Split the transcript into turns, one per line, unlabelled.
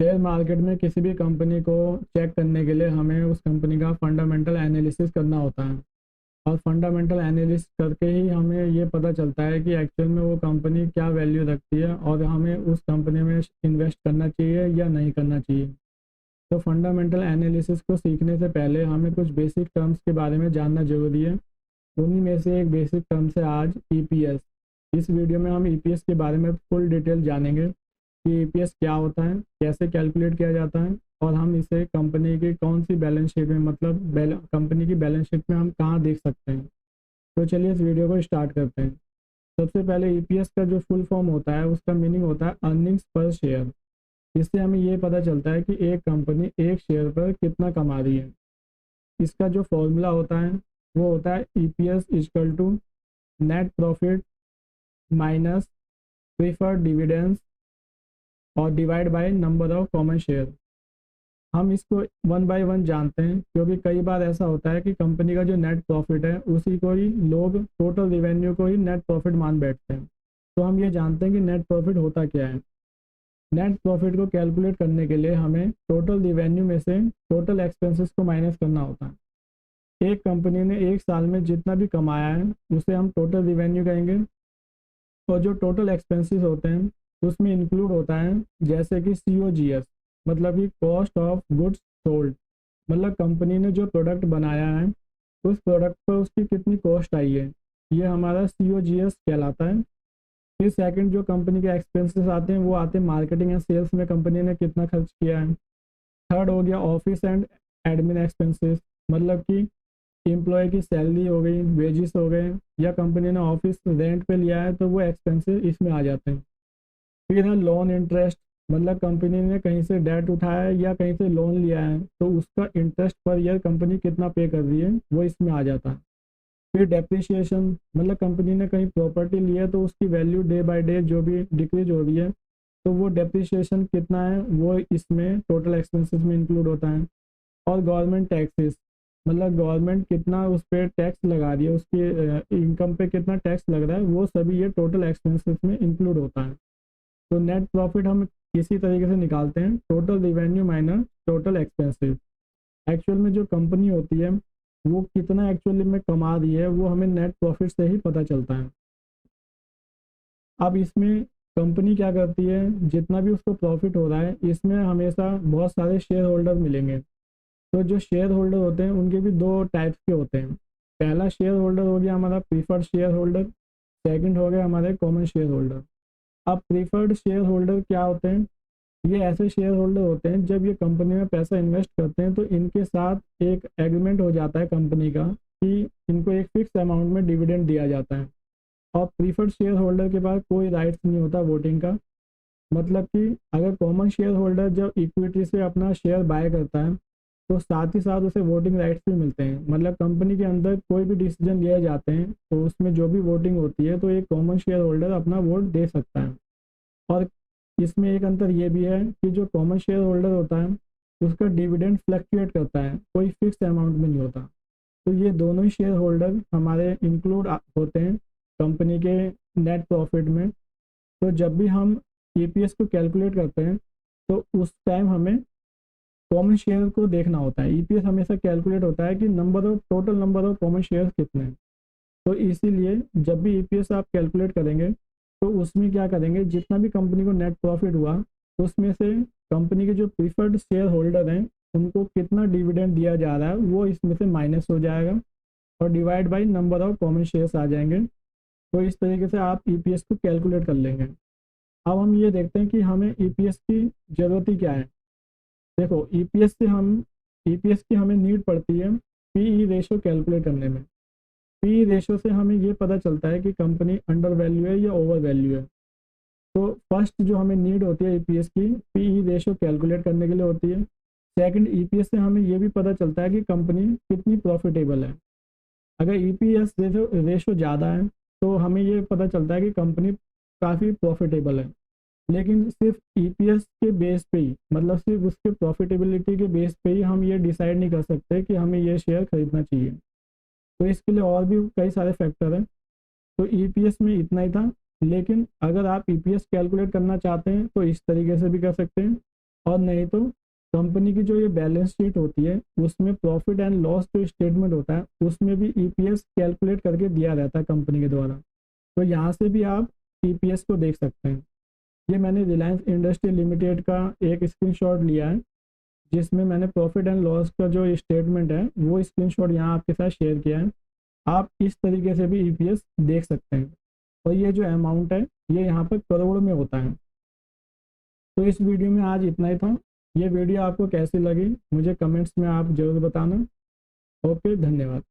Share market में किसी भी कंपनी को चेक करने के लिए हमें उस कंपनी का फंडामेंटल एनालिसिस करना होता है, और फंडामेंटल एनालिसिस करके ही हमें ये पता चलता है कि एक्चुअल में वो कंपनी क्या वैल्यू रखती है और हमें उस कंपनी में इन्वेस्ट करना चाहिए या नहीं करना चाहिए। तो फंडामेंटल एनालिसिस को सीखने से पहले हमें कुछ बेसिक टर्म्स के बारे में जानना जरूरी है। उन्हीं में से एक बेसिक टर्म्स है आज ईपीएस। इस वीडियो में हम ईपीएस के बारे में फुल डिटेल जानेंगे कि ईपीएस क्या होता है, कैसे कैलकुलेट किया जाता है, और हम इसे कंपनी की कौन सी बैलेंस शीट में, मतलब कंपनी की बैलेंस शीट में हम कहाँ देख सकते हैं। तो चलिए इस वीडियो को स्टार्ट करते हैं। सबसे पहले ईपीएस का जो फुल फॉर्म होता है उसका मीनिंग होता है अर्निंग्स पर शेयर। इससे हमें ये पता चलता है कि एक कंपनी एक शेयर पर कितना कमा रही है। इसका जो फॉर्मूला होता है वो होता है EPS equal to net profit minus preferred dividends और divide by number of common share. हम इसको वन बाय वन जानते हैं, क्योंकि कई बार ऐसा होता है कि कंपनी का जो नेट प्रॉफिट है उसी को ही लोग टोटल रिवेन्यू को ही नेट प्रॉफिट मान बैठते हैं। तो हम ये जानते हैं कि नेट प्रॉफिट होता क्या है। नेट प्रॉफिट को कैलकुलेट करने के लिए हमें टोटल रिवेन्यू में से टोटल एक्सपेंसेस को माइनस करना होता है। एक कंपनी ने एक साल में जितना भी कमाया है उसे हम टोटल रिवेन्यू कहेंगे, और जो टोटल एक्सपेंसेस होते हैं उसमें इंक्लूड होता है जैसे कि COGS, मतलब कि कॉस्ट ऑफ गुड्स सोल्ड, मतलब कंपनी ने जो प्रोडक्ट बनाया है उस प्रोडक्ट पर उसकी कितनी कॉस्ट आई है, ये हमारा COGS कहलाता है। फिर सेकंड जो कंपनी के एक्सपेंसेस आते हैं वो आते हैं मार्केटिंग एंड सेल्स में कंपनी ने कितना खर्च किया है। थर्ड हो गया ऑफिस एंड एडमिन एक्सपेंसेस, मतलब कि एम्प्लॉय की सैलरी हो गई, वेजेस हो गए, या कंपनी ने ऑफिस रेंट पे लिया है तो वो एक्सपेंसेस इसमें आ जाते हैं। फिर है लोन इंटरेस्ट, मतलब कंपनी ने कहीं से डेट उठाया है या कहीं से लोन लिया है तो उसका इंटरेस्ट पर ईयर कंपनी कितना पे कर रही है वो इसमें आ जाता है। फिर डेप्रिसिएशन, मतलब कंपनी ने कहीं प्रॉपर्टी ली है तो उसकी वैल्यू डे बाय डे जो भी डिक्रीज हो रही है तो वो डेप्रिसिएशन कितना है वो इसमें टोटल एक्सपेंसेस में इंक्लूड होता है। और गवर्नमेंट टैक्सेस, मतलब गवर्नमेंट कितना उस पर टैक्स लगा रही है, उसकी इनकम पे कितना टैक्स लग रहा है, वो सभी ये टोटल एक्सपेंसेस में इंक्लूड होता है। तो नेट प्रॉफिट हम इसी तरीके से निकालते हैं, total revenue minus total expenses. Actual में जो कंपनी होती है वो कितना एक्चुअली में कमा रही है वो हमें नेट प्रॉफिट से ही पता चलता है। अब इसमें कंपनी क्या करती है, जितना भी उसको प्रॉफिट हो रहा है इसमें हमेशा बहुत सारे शेयर होल्डर मिलेंगे। तो जो शेयर होल्डर होते हैं उनके भी दो टाइप्स के होते हैं। पहला शेयर होल्डर हो गया हमारा प्रीफर्ड शेयर होल्डर, सेकंड हो गया हमारे कॉमन शेयर होल्डर। अब प्रीफर्ड शेयर होल्डर क्या होते हैं, ये ऐसे शेयर होल्डर होते हैं जब ये कंपनी में पैसा इन्वेस्ट करते हैं तो इनके साथ एक एग्रीमेंट हो जाता है कंपनी का कि इनको एक फिक्स अमाउंट में डिविडेंड दिया जाता है। और प्रीफर्ड शेयर होल्डर के पास कोई राइट्स नहीं होता वोटिंग का। मतलब कि अगर कॉमन शेयर होल्डर जब इक्विटी से अपना शेयर बाय करता है तो साथ ही साथ उसे वोटिंग राइट्स भी मिलते हैं। मतलब कंपनी के अंदर कोई भी डिसीजन लिए जाते हैं तो उसमें जो भी वोटिंग होती है तो एक कॉमन शेयर होल्डर अपना वोट दे सकता है। और इसमें एक अंतर ये भी है कि जो कॉमन शेयर होल्डर होता है उसका डिविडेंड फ्लक्चुएट करता है, कोई फिक्स अमाउंट में नहीं होता। तो ये दोनों ही शेयर होल्डर हमारे इंक्लूड होते हैं कंपनी के नेट प्रॉफिट में। तो जब भी हम ईपीएस को कैलकुलेट करते हैं तो उस टाइम हमें कॉमन शेयर को देखना होता है। ईपीएस हमेशा कैलकुलेट होता है कि total number of common share कितने हैं। तो इसीलिए जब भी ईपीएस आप कैलकुलेट करेंगे तो उसमें क्या करेंगे, जितना भी कंपनी को नेट प्रॉफिट हुआ उसमें से कंपनी के जो प्रीफर्ड शेयर होल्डर हैं उनको कितना डिविडेंड दिया जा रहा है वो इसमें से माइनस हो जाएगा और divide by number of common shares आ जाएंगे। तो इस तरीके से आप ईपीएस को कैलकुलेट कर लेंगे। अब हम ये देखते हैं कि हमें ईपीएस की ज़रूरत ही क्या है। देखो ईपीएस की हमें नीड पड़ती है पीई रेशो कैलकुलेट करने में। पी रेशो से हमें ये पता चलता है कि कंपनी अंडर वैल्यू है या ओवर वैल्यू है। तो फर्स्ट जो हमें नीड होती है ईपीएस की, पीई रेशो कैलकुलेट करने के लिए होती है। सेकंड, ईपीएस से हमें ये भी पता चलता है कि कंपनी कितनी प्रॉफिटेबल है। अगर ईपीएस रेशो ज़्यादा है तो हमें ये पता चलता है कि कंपनी काफ़ी प्रॉफिटेबल है। लेकिन सिर्फ ईपीएस के बेस पे ही, मतलब सिर्फ उसके प्रॉफिटेबिलिटी के बेस पे ही हम ये डिसाइड नहीं कर सकते कि हमें ये शेयर खरीदना चाहिए। तो इसके लिए और भी कई सारे फैक्टर हैं। तो ईपीएस में इतना ही था। लेकिन अगर आप ईपीएस कैलकुलेट करना चाहते हैं तो इस तरीके से भी कर सकते हैं। और नहीं तो कंपनी की जो ये बैलेंस शीट होती है उसमें प्रॉफिट एंड लॉस जो स्टेटमेंट होता है उसमें भी ईपीएस कैलकुलेट करके दिया रहता है कंपनी के द्वारा। तो यहाँ से भी आप ईपीएस को देख सकते हैं। ये मैंने रिलायंस इंडस्ट्री लिमिटेड का एक स्क्रीनशॉट लिया है, जिसमें मैंने प्रॉफिट एंड लॉस का जो स्टेटमेंट है वो स्क्रीनशॉट यहाँ आपके साथ शेयर किया है। आप इस तरीके से भी ईपीएस देख सकते हैं। और ये जो अमाउंट है ये यहाँ पर करोड़ में होता है। तो इस वीडियो में आज इतना ही था। ये वीडियो आपको कैसी लगी मुझे कमेंट्स में आप ज़रूर बताना। ओके, धन्यवाद।